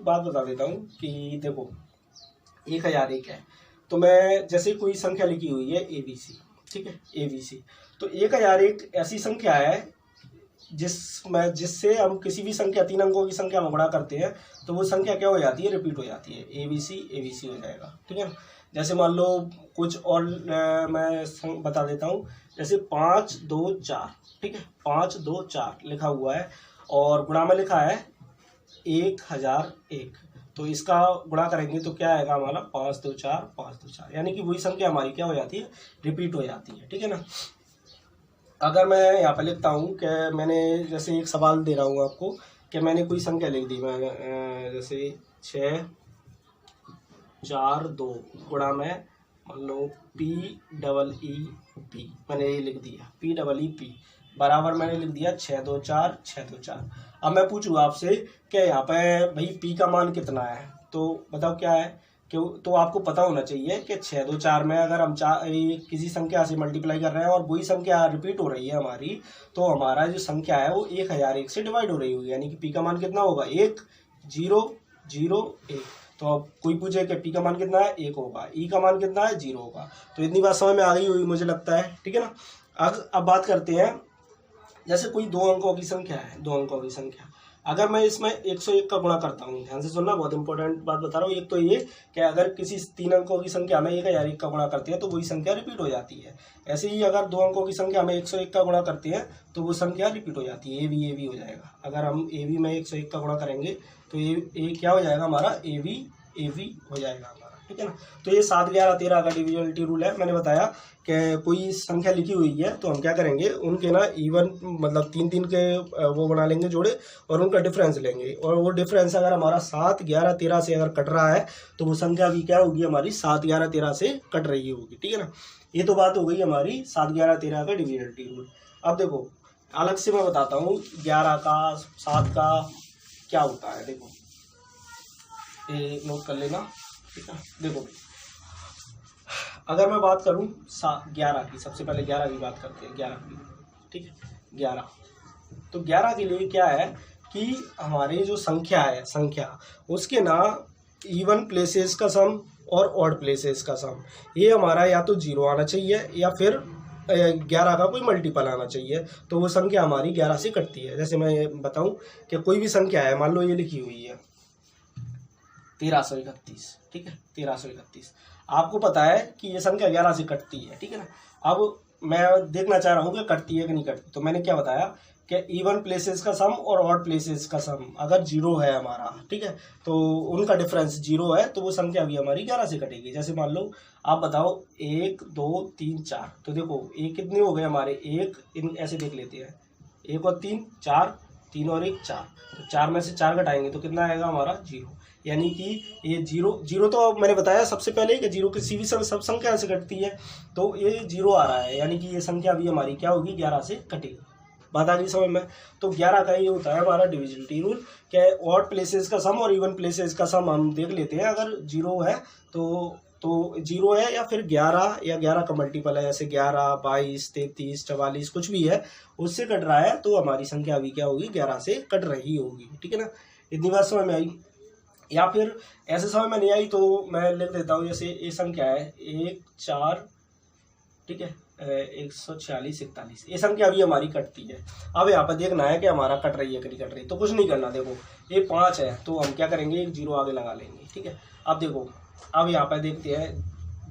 बात बता देता हूँ कि देखो 1001 है, तो मैं जैसे कोई संख्या लिखी हुई है ABC, ठीक है, ABC, तो 1001 ऐसी संख्या है जिससे हम किसी भी संख्या 3 अंकों की संख्या में गुणा करते हैं तो वो संख्या क्या हो जाती है, रिपीट हो जाती है, ABC हो जाएगा, ठीक है। जैसे मान लो कुछ और मैं बता देता हूँ, जैसे 5 2 4, ठीक है, 5 2 4 लिखा हुआ है और गुणा में लिखा है 1001, तो इसका गुणा करेंगे तो क्या आएगा हमारा 5 2 4 5 2 4, यानी कि वही संख्या हमारी क्या हो जाती है, रिपीट हो जाती है, ठीक है ना। अगर मैं यहाँ पे लिखता हूँ कि मैंने जैसे एक सवाल दे रहा हूँ आपको कि मैंने कोई संख्या लिख दी, मैं जैसे 6 4 2 गुणा में मान लो PEEP, मैंने ये लिख दिया PEEP बराबर मैंने लिख दिया 6 2 4 6 2 4। अब मैं पूछूँ आपसे कि यहाँ पे भाई P का मान कितना है, तो बताओ क्या है, क्यों, तो आपको पता होना चाहिए कि 6 2 4 में अगर हम किसी संख्या से मल्टीप्लाई कर रहे हैं और वही संख्या रिपीट हो रही है हमारी, तो हमारा जो संख्या है वो 1001 से डिवाइड हो रही होगी, यानी कि P का मान कितना होगा 1 0 0 1। तो अब कोई पूछे कि P का मान कितना है 1 होगा, E का मान कितना है 0 होगा। तो इतनी बात समझ में आ गई हुई मुझे लगता है, ठीक है ना। अब बात करते हैं, जैसे कोई 2 अंकों की संख्या है, 2 अंकों की संख्या, अगर मैं इसमें 101 का गुणा करता हूँ, ध्यान से सुनना, बहुत इंपॉर्टेंट बात बता रहा हूँ। एक तो ये कि अगर किसी 3 अंकों की संख्या में 1001 का गुणा करते हैं तो वही संख्या रिपीट हो जाती है। ऐसे ही अगर 2 अंकों की संख्या में 101 का गुणा करते हैं तो वो संख्या रिपीट हो जाती है, AB हो जाएगा। अगर हम AB में 101 का गुणा करेंगे तो ये क्या हो जाएगा हमारा AB हो जाएगा हमारा, ठीक है ना। तो ये 7 11 13 का डिविजिबिलिटी रूल है। मैंने बताया कि कोई संख्या लिखी हुई है तो हम क्या करेंगे, उनके ना इवन मतलब 3 के वो बना लेंगे जोड़े और उनका डिफरेंस लेंगे, और वो डिफरेंस अगर हमारा 7 11 13 से अगर कट रहा है तो वो संख्या भी क्या होगी हमारी 7 11 13 से कट रही होगी, ठीक है ना। ये तो बात हो गई हमारी 7 11 13 का डिविजिबिलिटी रूल। अब देखो अलग से मैं बताता हूँ 11 का 7 का क्या होता है, देखो ये नोट कर लेना, ठीक है। देखो अगर मैं बात करूं 11 की, सबसे पहले 11 की बात करते हैं, 11 की, ठीक है, 11, तो 11 के लिए क्या है कि हमारी जो संख्या है, संख्या उसके ना इवन प्लेसेस का सम और ऑड प्लेसेस का सम, ये हमारा या तो 0 आना चाहिए या फिर 11 का कोई मल्टीपल आना चाहिए, तो वो संख्या हमारी 11 से कटती है। जैसे मैं बताऊं कि कोई भी संख्या है, मान लो ये लिखी हुई है 1331, ठीक है, 1331, आपको पता है कि ये संख्या 11 से कटती है, ठीक है ना। अब मैं देखना चाह रहा हूँ कि कटती है कि नहीं कटती, तो मैंने क्या बताया कि इवन प्लेसेस का सम और ऑड प्लेसेस का सम अगर 0 है हमारा, ठीक है, तो उनका डिफरेंस 0 है तो वो संख्या भी हमारी 11 से कटेगी। जैसे मान लो आप बताओ 1 2 3 4, तो देखो एक कितने हो गए हमारे, एक इन ऐसे देख लेते हैं, 1 और 3 4, 3 और 1 4, तो 4 में से 4 घटाएंगे तो कितना आएगा हमारा 0, यानी कि ये 0 तो मैंने बताया सबसे पहले कि 0 किसी भी सब संख्या से कटती है, तो ये 0 आ रहा है, यानी कि ये संख्या भी हमारी क्या होगी 11 से कटेगी। बात आ गई समझ में। तो 11 का ये होता है हमारा डिविजिबिलिटी रूल, क्या ऑड प्लेसेस का सम और इवन प्लेसेस का सम हम देख लेते हैं, अगर 0 है तो 0 है या फिर 11 या 11 का मल्टीपल है, जैसे 11 22 33 44 कुछ भी है उससे कट रहा है तो हमारी संख्या भी क्या होगी 11 से कट रही होगी, ठीक है ना। इतनी बात समझ में आई। या फिर ऐसे समझ में नहीं आई तो मैं लिख देता हूँ, जैसे ये संख्या है 1 4, ठीक है, 146 41, ये संख्या भी हमारी कटती है। अब यहाँ पर देखना है कि हमारा कट रही है कि नहीं कट रही, तो कुछ नहीं करना, देखो ये 5 है तो हम क्या करेंगे 1 0 आगे लगा लेंगे, ठीक है। अब देखो अब यहाँ पर देखते हैं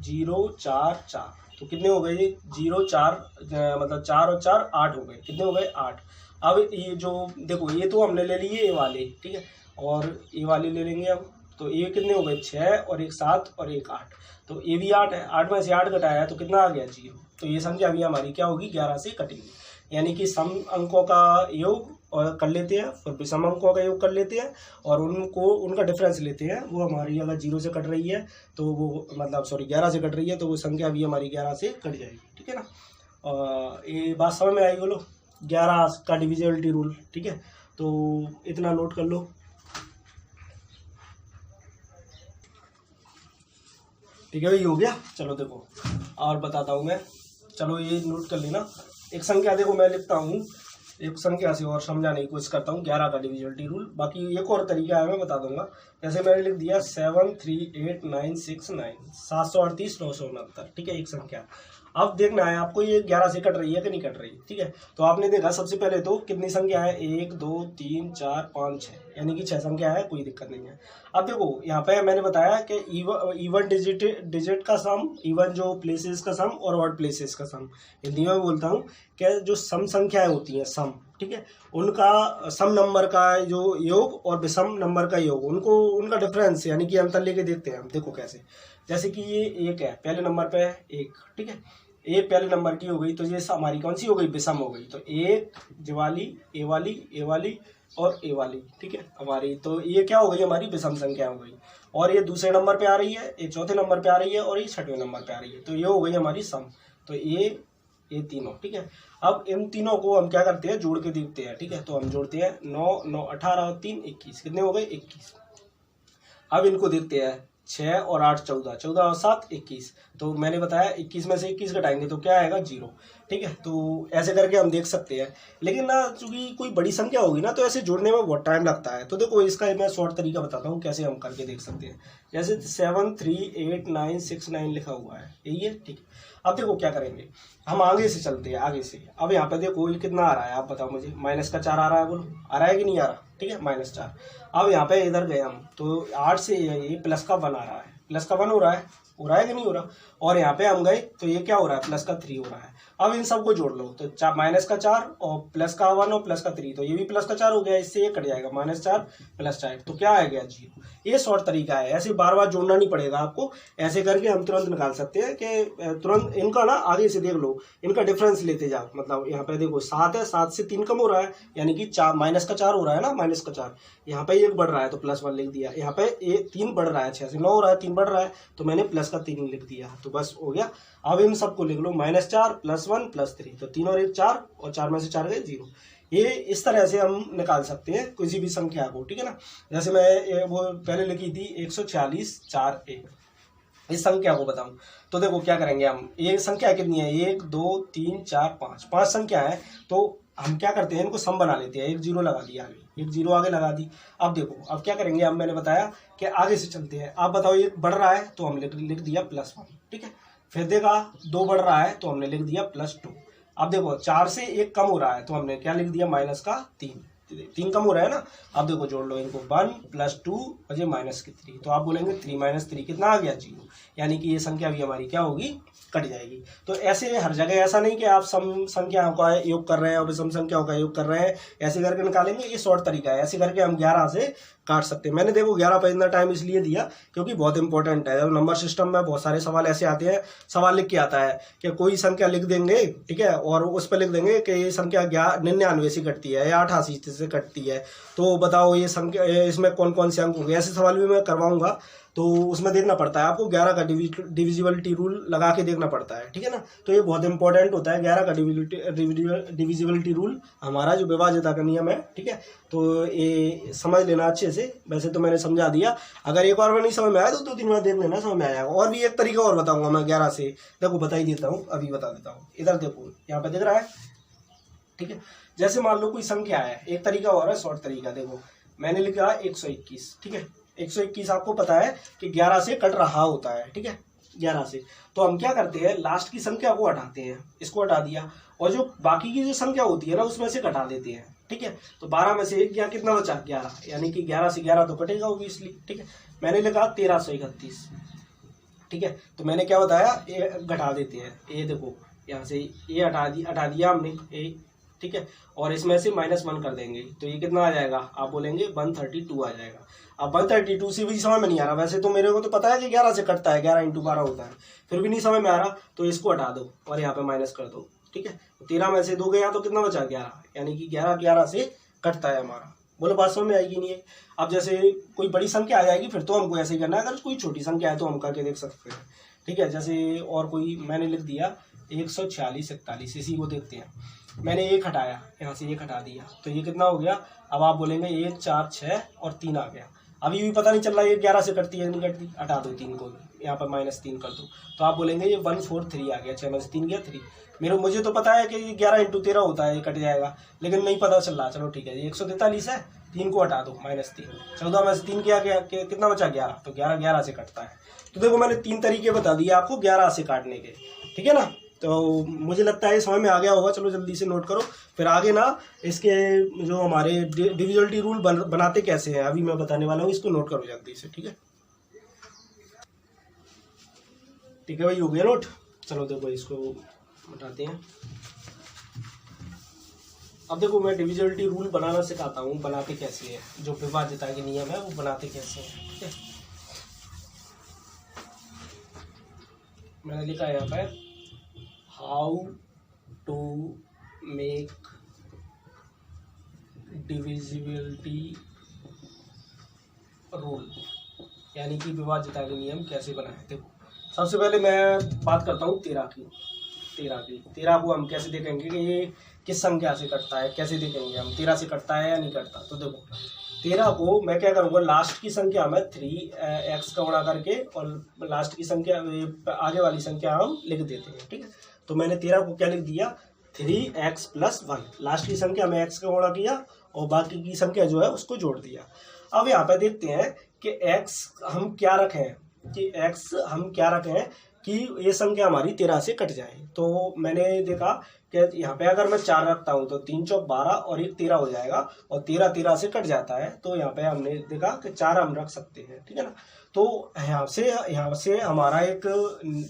0 4 4, तो कितने हो गए 0 4 मतलब 4 और 4 8 हो गए, कितने हो गए 8। अब ये जो देखो ये तो हमने ले लिए ये वाले, ठीक है, और ये वाले ले लेंगे अब, तो ये कितने हो गए 6 और 1 7 और 1 8, तो ये भी 8 है, 8 में से 8 घटाया है तो कितना आ गया 0, तो ये संख्या भी हमारी क्या होगी 11 से कटेगी। यानी कि सम अंकों का योग और कर लेते हैं, फिर विषम अंकों का योग कर लेते हैं और उनको उनका डिफरेंस लेते हैं, वो हमारी अगर 0 से कट रही है तो वो मतलब 11 से कट रही है तो वो संख्या भी हमारी 11 से कट जाएगी, ठीक है ना। ये बात समझ में आई बोलो, 11 का डिविजिबिलिटी रूल, ठीक है, तो इतना नोट कर लो, ठीक है भाई, हो गया। चलो देखो और बताता हूँ मैं, चलो ये नोट कर लेना। एक संख्या देखो मैं लिखता हूँ एक संख्या से और समझाने की कोशिश करता हूँ 11 का डिविजिबिलिटी रूल। बाकी एक और तरीका है मैं बता दूंगा। जैसे मैंने लिख दिया 738969 738 969, ठीक है, एक संख्या। अब देखना है आपको ये 11 से कट रही है कि नहीं कट रही, ठीक है। तो आपने देखा सबसे पहले तो कितनी संख्या है, 1 2 3 4 5 6, यानी कि 6 संख्या है, कोई दिक्कत नहीं है। अब देखो यहाँ पे मैंने बताया कि इवन डिजिट का सम, इवन जो प्लेसेस का सम और ऑड प्लेसेस का सम, हिंदी में बोलता हूँ कि जो सम संख्याएं होती हैं सम, ठीक है, उनका सम नंबर का जो योग और विषम नंबर का योग, उनका डिफरेंस यानी कि अंतर लेके देखते हैं हम। देखो कैसे, जैसे कि ये एक है, पहले नंबर पे है एक, ठीक है, एक पहले नंबर की हो गई, तो ये हमारी कौन सी हो गई, विषम हो गई। तो एक वाली, ए वाली और ए वाली, ठीक है हमारी, तो ये क्या हो गई, हमारी विषम संख्या हो गई। और ये दूसरे नंबर पे आ रही है, ये चौथे नंबर पे आ रही है और ये छठवें नंबर पे आ रही है, तो ये हो गई हमारी सम। तो ये तीनों, ठीक है। अब इन तीनों को हम क्या करते हैं, जोड़ के देखते हैं, ठीक है। तो हम जोड़ते हैं 9 9 18 और 3 21, कितने हो गए, 21। अब इनको देखते हैं 6 और 8 14, 14 और 7 21। तो मैंने बताया 21 में से 21 घटाएंगे तो क्या आएगा, 0, ठीक है। तो ऐसे करके हम देख सकते हैं। लेकिन ना चूंकि कोई बड़ी संख्या होगी ना तो ऐसे जोड़ने में बहुत टाइम लगता है। तो देखो इसका मैं शॉर्ट तरीका बताता हूँ कैसे हम करके देख सकते हैं। जैसे 738969 लिखा हुआ है, यही है, ठीक है। अब देखो क्या करेंगे, हम आगे से चलते हैं, आगे से। अब यहाँ पे देखो ये कितना आ रहा है, आप बताओ मुझे, -4 आ रहा है, बोलो आ रहा है कि नहीं आ रहा, ठीक है, -4। अब यहाँ पे इधर गए हम तो 8 से ये प्लस का 1 आ रहा है, प्लस का 1 हो रहा है कि नहीं हो रहा। और यहाँ पे हम गए तो ये क्या हो रहा है, +3 हो रहा है। अब इन सबको जोड़ लो तो -4 और +1 और +3, तो ये भी +4 हो गया, इससे ये कट जाएगा, -4 +4, तो क्या आ गया, 0। ये शॉर्ट तरीका है, ऐसे बार बार जोड़ना नहीं पड़ेगा आपको। ऐसे करके हम तुरंत निकाल सकते हैं कि तुरंत इनका ना आगे से देख लो, इनका डिफरेंस लेते जाओ। मतलब यहाँ पे देखो 7 है, 7 से 3 कम हो रहा है, यानी कि -4 हो रहा है ना, -4। यहाँ पे 1 बढ़ रहा है तो +1 लिख दिया। यहाँ पे 3 बढ़ रहा है, 6 से 9 हो रहा है, 3 बढ़ रहा है तो मैंने +3 लिख दिया, तो बस हो गया। अब इन सबको लिख लो, -4 +1 +3, तो 3 और 1 4, और 4 में से 4 गए 0। ये इस तरह से हम निकाल सकते हैं किसी भी संख्या को, ठीक है ना। जैसे मैं वो पहले लिखी थी 146 4 1, इस संख्या को बताऊं तो देखो क्या करेंगे हम, ये संख्या कितनी है, 1 2 3 4 5 संख्या है। तो हम क्या करते हैं, इनको सम बना लेते हैं, 1 0 लगा दिया, आगे 1 0 आगे लगा दी। अब देखो अब क्या करेंगे, अब मैंने बताया कि आगे से चलते हैं। आप बताओ ये बढ़ रहा है तो हम लिख दिया +1, ठीक है। फिर देखा 2 बढ़ रहा है तो हमने लिख दिया +2। अब देखो 4 से 1 कम हो रहा है तो हमने क्या लिख दिया, -3 3 कम हो रहा है ना। अब देखो जोड़ लो इनको, 1 +2 और ये -3, तो आप बोलेंगे 3 - 3 कितना आ गया, 0। यानी कि ये संख्या भी हमारी क्या होगी, कट जाएगी। तो ऐसे हर जगह ऐसा नहीं कि आप सम संख्याओं का योग कर रहे हैं और विषम संख्याओं का योग कर रहे हैं, ऐसे करके निकालेंगे। ये शॉर्ट तरीका है, ऐसे करके हम 11 से काट सकते हैं। मैंने देखो 11 पर इतना टाइम इसलिए दिया क्योंकि बहुत इंपॉर्टेंट है। जब नंबर सिस्टम में बहुत सारे सवाल ऐसे आते हैं, सवाल लिख के आता है कि कोई संख्या लिख देंगे, ठीक है, और उस पर लिख देंगे कि ये संख्या 99 से कटती है या 88 से कटती है, तो बताओ ये संख्या, इसमें कौन कौन से अंक होंगे। ऐसे सवाल भी मैं करवाऊंगा, तो उसमें देखना पड़ता है आपको 11 का डिविजिबिलिटी रूल लगा के देखना पड़ता है, ठीक है ना। तो ये बहुत इंपॉर्टेंट होता है 11 का डिविजिबिलिटी रूल, हमारा जो विभाज्यता का नियम है, ठीक है। तो ये समझ लेना अच्छे से। वैसे तो मैंने समझा दिया, अगर एक बार नहीं समझ में आया तो 2-3 बार देख लेना, समझ में आ जाएगा। और भी एक तरीका और बताऊंगा मैं 11 से, देखो बता ही देता हूँ, अभी बता देता हूँ। इधर देखो यहाँ पे दिख रहा है, ठीक है। जैसे मान लो कोई संख्या है, एक तरीका और है शॉर्ट तरीका। देखो मैंने लिखा 121, ठीक है। 121 आपको पता है कि 11 से कट रहा होता है, ठीक है, 11 से। तो हम क्या करते हैं, लास्ट की संख्या को हटाते हैं, इसको हटा दिया, और जो बाकी की जो संख्या होती है ना उसमें से घटा देते हैं, ठीक है। तो 12 में से 1 गया, कितना बचा, 11, यानी कि 11 से 11 तो कटेगा ऑब्वियसली, ठीक है। मैंने लिखा 1331, ठीक है। तो मैंने क्या बताया, ये घटा देते हैं, ये देखो यहाँ से ये हटा दिया हमने, ये, ठीक है, और इसमें से -1 कर देंगे तो ये कितना आ जाएगा, आप बोलेंगे 132 आ जाएगा। अब 132 से भी समझ में नहीं आ रहा, वैसे तो मेरे को तो पता है कि 11 से कटता है, 11 × 12 होता है, फिर भी नहीं समझ में आ रहा तो इसको हटा दो और यहाँ पे माइनस कर दो, ठीक है। 13 में से 2 गया तो कितना बचा, 11, यानी कि 11 से कटता है हमारा। बोलो बात समझ में आएगी नहीं है। अब जैसे कोई बड़ी संख्या आ जाएगी फिर तो हमको ऐसे ही करना है, अगर कोई छोटी संख्या है तो हम करके देख सकते हैं, ठीक है। जैसे और कोई मैंने लिख दिया 146 41, इसी को देखते हैं। मैंने 1 हटाया, यहाँ से 1 हटा दिया तो ये कितना हो गया। अब आप बोलेंगे 1 4 6 और 3 आ गया। अभी भी पता नहीं चल रहा है ये 11 से कटती है नहीं कटती। हटा दो 3 को, यहाँ पर -3 कर दो, तो आप बोलेंगे ये 143 आ गया। 6 में से 3 गया 3। मुझे तो पता है कि ये 11 × 13 होता है, ये कट जाएगा, लेकिन नहीं पता चल रहा। चलो ठीक है, ये 143 है, 3 को हटा दो -3, 14 में से 3 गया कितना बचा 11, तो 11 से कटता है। तो देखो मैंने 3 तरीके बता दिए आपको 11 से काटने के, ठीक है ना। तो मुझे लगता है समझ में आ गया होगा। चलो जल्दी से नोट करो, फिर आगे ना इसके जो हमारे डिविजिबिलिटी रूल बनाते कैसे हैं अभी मैं बताने वाला हूँ, इसको नोट करो जल्दी से, ठीक है। ठीक है भाई, हो गया नोट। चलो देखो इसको हटाते हैं। अब देखो मैं डिविजिबिलिटी रूल बनाना सिखाता हूँ, बनाते कैसे है, जो विभाज्यता के नियम है वो बनाते कैसे हैं, ठीक है। मैंने लिखा है यहाँ पर how to make divisibility rule, यानी कि विभाज्यता के नियम कैसे बनाए। देखो सबसे पहले मैं बात करता हूँ 13 की। 13 को हम कैसे देखेंगे कि ये किस संख्या से कटता है, कैसे देखेंगे हम 13 से कटता है या नहीं कटता। तो देखो 13 को मैं क्या करूँगा, लास्ट की संख्या में 3x का गुणा करके और लास्ट की संख्या आगे वाली संख्या हम लिख देते हैं, ठीक है। तो मैंने 13 को क्या लिख दिया 3x + 1, लास्ट की संख्या में x का गुणा किया और बाकी की संख्या जो है उसको जोड़ दिया। अब यहाँ पे देखते हैं कि x हम क्या रखें कि ये संख्या हमारी 13 से कट जाए। तो मैंने देखा कि यहाँ पे अगर मैं 4 रखता हूँ तो 3 चौक 12 और 1 13 हो जाएगा, और 13 से कट जाता है। तो यहाँ पे हमने देखा कि 4 हम रख सकते हैं, ठीक है ना। तो यहाँ से हमारा एक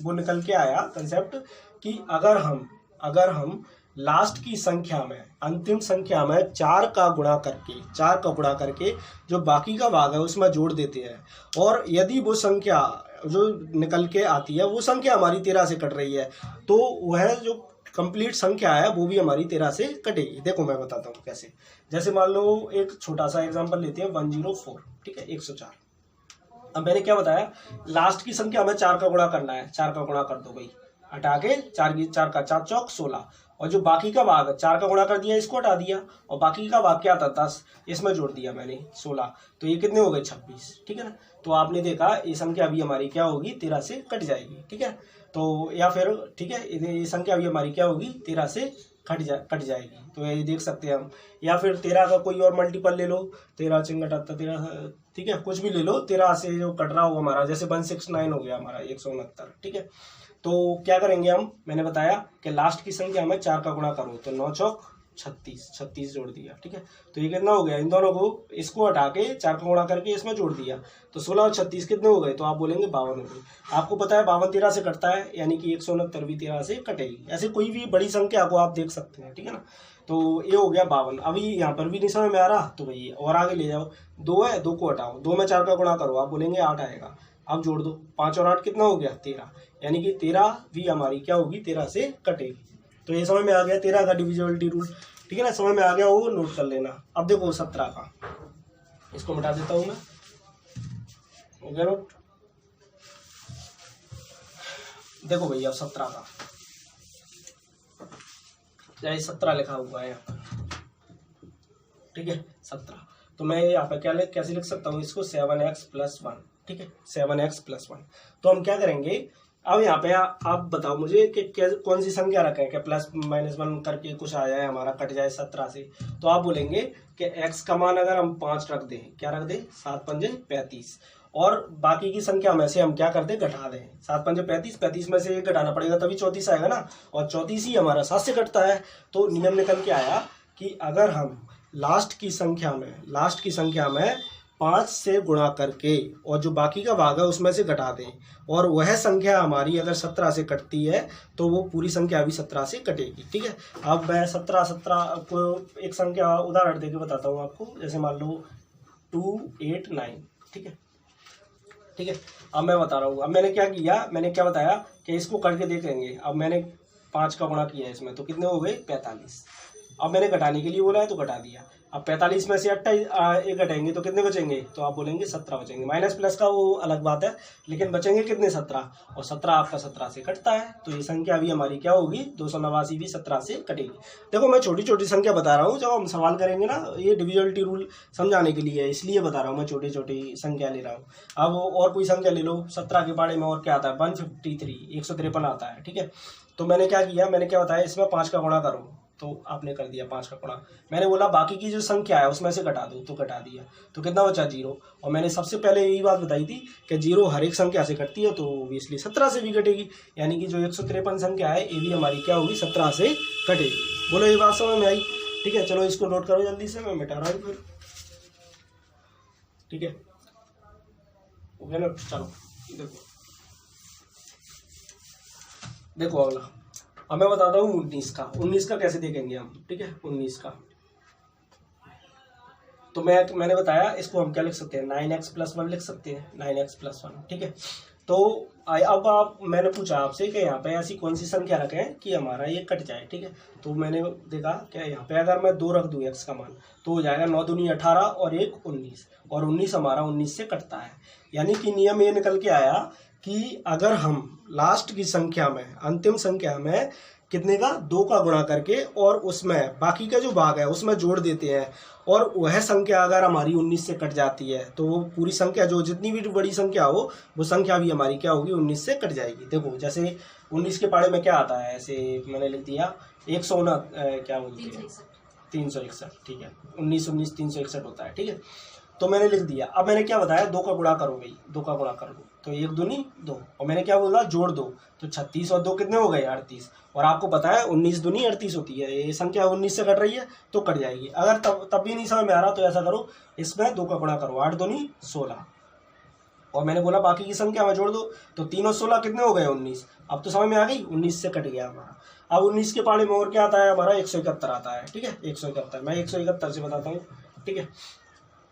वो निकल के आया कंसेप्ट कि अगर हम लास्ट की संख्या में, अंतिम संख्या में 4 का गुणा करके जो बाकी का भाग है उसमें जोड़ देते हैं, और यदि वो संख्या जो निकल के आती है वो संख्या हमारी 13 से कट रही है, तो वह जो कंप्लीट संख्या है वो भी हमारी 13 से कटेगी। देखो मैं बताता हूँ कैसे। जैसे मान लो एक छोटा सा एग्जांपल लेते हैं 104, ठीक है, 104। अब मैंने क्या बताया, लास्ट की संख्या में 4 का गुणा करना है, 4 का गुणा कर दो भाई, हटा के 4 का 4 चौक 16, और जो बाकी का भाग 4 का गुणा कर दिया, इसको हटा दिया, और बाकी का भाग क्या था 10, इसमें जोड़ दिया मैंने 16, तो ये कितने हो गए 26, ठीक है ना। तो आपने देखा ये संख्या भी हमारी क्या होगी 13 से कट जाएगी, ठीक है। तो या फिर ठीक है, ये संख्या भी हमारी क्या होगी 13 से कट जाएगी। तो ये देख सकते हैं हम, या फिर 13 का कोई और मल्टीपल ले लो, 13 चिंगट 13, ठीक है, कुछ भी ले लो, 13 से जो कट रहा हो हमारा, जैसे 169 हो गया हमारा 169, ठीक है। तो क्या करेंगे हम, मैंने बताया कि लास्ट की संख्या में 4 का गुणा करो, तो 9 चौक 36 जोड़ दिया, ठीक है। तो ये कितना हो गया, इन दोनों को इसको हटा के 4 का गुणा करके इसमें जोड़ दिया, तो 16 और 36 कितने हो गए, तो आप बोलेंगे 52 हो गए। आपको पता है 52 13 से कटता है, यानी कि 169 भी 13 से कटेगी। ऐसे कोई भी बड़ी संख्या को आप देख सकते हैं, ठीक है ना। तो ये हो गया 52। अभी यहाँ पर भी नहीं समझ में आ रहा, तो भैया और आगे ले जाओ, 2 है, 2 को हटाओ, 2 में 4 का गुणा करो, आप बोलेंगे 8 आएगा। अब जोड़ दो, 5 और 8 कितना हो गया 13, यानी कि 13 भी हमारी क्या होगी 13 से कटेगी। तो ये समझ में आ गया 13 का डिविजिबिलिटी रूल, ठीक है ना। समझ में आ गया वो नोट कर लेना। अब देखो 17 का, इसको मिटा देता हूं मैं, हो गया नोट। देखो भैया 17 का, चाहे 17 लिखा हुआ है यहाँ पर, ठीक है 17। तो मैं यहाँ पर कैसे लिख सकता हूँ इसको, 7x + 1, ठीक है, 7x + 1। तो हम क्या करेंगे, अब यहाँ पे आप बताओ मुझे कि कौन सी संख्या रखें, क्या +-1 करके कुछ आ जाए हमारा, कट जाए 17 से। तो आप बोलेंगे कि x का मान अगर हम 5 रख दें, क्या रख दें, 7 पंजे 35, और बाकी की संख्या में से हम क्या कर दें, घटा दें, 7 पंजे 35, 35 में से 1 घटाना पड़ेगा तभी 34 आएगा ना, और 34 ही हमारा 7 से कटता है। तो नियम निकल के आया कि अगर हम लास्ट की संख्या में 5 से गुणा करके और जो बाकी का भाग है उसमें से घटा दें, और वह संख्या हमारी अगर 17 से कटती है तो वो पूरी संख्या भी 17 से कटेगी, ठीक है। अब मैं 17 को एक संख्या उदाहरण देके बताता हूँ आपको। जैसे मान लो 289, ठीक है। अब मैं बता रहा हूँ, अब मैंने क्या किया, मैंने क्या बताया कि इसको करके देखेंगे। अब मैंने 5 का गुणा किया इसमें, तो कितने हो गए 45। अब मैंने घटाने के लिए बोला है तो घटा दिया, अब 45 में से 28 एक घटेंगे तो कितने बचेंगे, तो आप बोलेंगे 17 बचेंगे। माइनस प्लस का वो अलग बात है, लेकिन बचेंगे कितने, 17, और 17 आपका 17 से कटता है, तो ये संख्या भी हमारी क्या होगी, 289 भी 17 से कटेगी। देखो मैं छोटी छोटी संख्या बता रहा हूँ, जब हम सवाल करेंगे ना, ये डिविजिबिलिटी रूल समझाने के लिए है, इसलिए बता रहा हूँ मैं, छोटी छोटी संख्या ले रहा हूँ। अब और कोई संख्या ले लो, 17 के बारे में और क्या आता है, 153 153 आता है, ठीक है। तो मैंने क्या किया, मैंने क्या बताया, इसमें 5 का गुणा करो, तो आपने कर दिया 5 का गुणा। मैंने बोला बाकी की जो संख्या है उसमें से घटा दो, तो घटा दिया, तो कितना बचा, 0। और मैंने सबसे पहले यही बात बताई थी कि 0 हर एक संख्या से घटती है, तो ऑब्वियसली 17 से भी घटेगी, यानी कि जो 153 संख्या है ये भी हमारी क्या होगी, 17 से घटेगी। बोलो ये बात समझ में आई, ठीक है। चलो इसको नोट करो जल्दी से, मैं मिटा रहा हूँ फिर, ठीक है, हो गया ना। चलो देखो अगला, अब मैं बताता हूँ 19 का कैसे देखेंगे हम, ठीक है। 19 का तो मैंने बताया, इसको हम क्या लिख सकते हैं, 9x+1 लिख सकते हैं, 9x+1, ठीक है। तो अब मैंने पूछा आपसे कि यहाँ पे ऐसी कौन सी संख्या रखें कि हमारा ये कट जाए, ठीक है। तो मैंने देखा कि यहाँ पे अगर मैं 2 रख दूँ x का मान, तो हो जाएगा 9 दूनी 18 और 1 19, और 19 हमारा 19 से कटता है। यानी कि नियम ये निकल के आया कि अगर हम लास्ट की संख्या में, अंतिम संख्या में कितने का, 2 का गुणा करके और उसमें बाकी का जो भाग है उसमें जोड़ देते हैं, और वह संख्या अगर हमारी 19 से कट जाती है, तो वो पूरी संख्या, जो जितनी भी बड़ी संख्या हो, वो संख्या भी हमारी क्या होगी, 19 से कट जाएगी। देखो जैसे 19 के पाड़े में क्या आता है, ऐसे मैंने लिख दिया 119, क्या बोलते हैं, 361, ठीक है। 19 19 361 होता है, ठीक है। तो मैंने लिख दिया। अब मैंने क्या बताया, 2 का गुणा करो भाई, 2 का गुणा कर दो, तो 1 दूनी 2, और मैंने क्या बोला, जोड़ दो, तो 36 और 2 कितने हो गए, 38। और आपको पता है 19 दूनी 38 होती है, ये संख्या 19 से कट रही है तो कट जाएगी। अगर तब भी नहीं समझ में आ रहा तो ऐसा करो, इसमें 2 का गुणा करो, 8 दूनी 16, और मैंने बोला बाकी की संख्या में जोड़ दो, तो 3 और 16 कितने हो गए, 19। अब तो समझ में आ गई, 19 से कट गया हमारा। अब 19 के पाड़े में और क्या आता है हमारा, 171 आता है, ठीक है। 171, मैं 171 से बताता हूँ, ठीक है।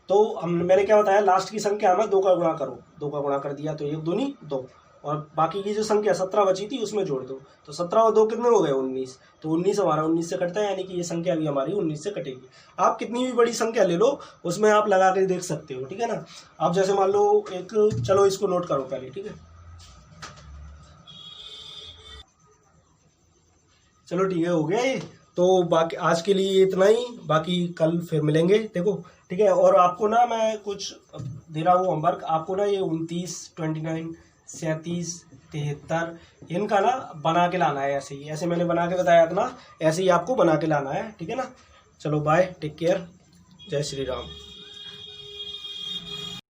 तो मैंने क्या बताया, लास्ट की संख्या में 2 का गुणा करो, 2 का गुणा कर दिया, तो 1 दूनी 2, और बाकी की जो संख्या 17 बची थी उसमें जोड़ दो, तो 17 और 2 कितने हो गए, 19। तो 19 हमारा 19 से कटता है, यानी कि ये संख्या भी हमारी 19 से कटेगी। आप कितनी भी बड़ी संख्या ले लो, उसमें आप लगा के देख सकते हो, ठीक है ना। आप जैसे मान लो एक, चलो इसको नोट करो पहले, ठीक है। चलो ठीक है, हो गया ये। तो बाकी आज के लिए इतना ही, बाकी कल फिर मिलेंगे, देखो, ठीक है। और आपको ना मैं कुछ दे रहा हूँ होमवर्क, आपको ना ये 29, 29, 37, 73 इनका ना बना के लाना है, ऐसे ही, ऐसे मैंने बना के बताया था ना, ऐसे ही आपको बना के लाना है, ठीक है ना। चलो बाय, टेक केयर, जय श्री राम।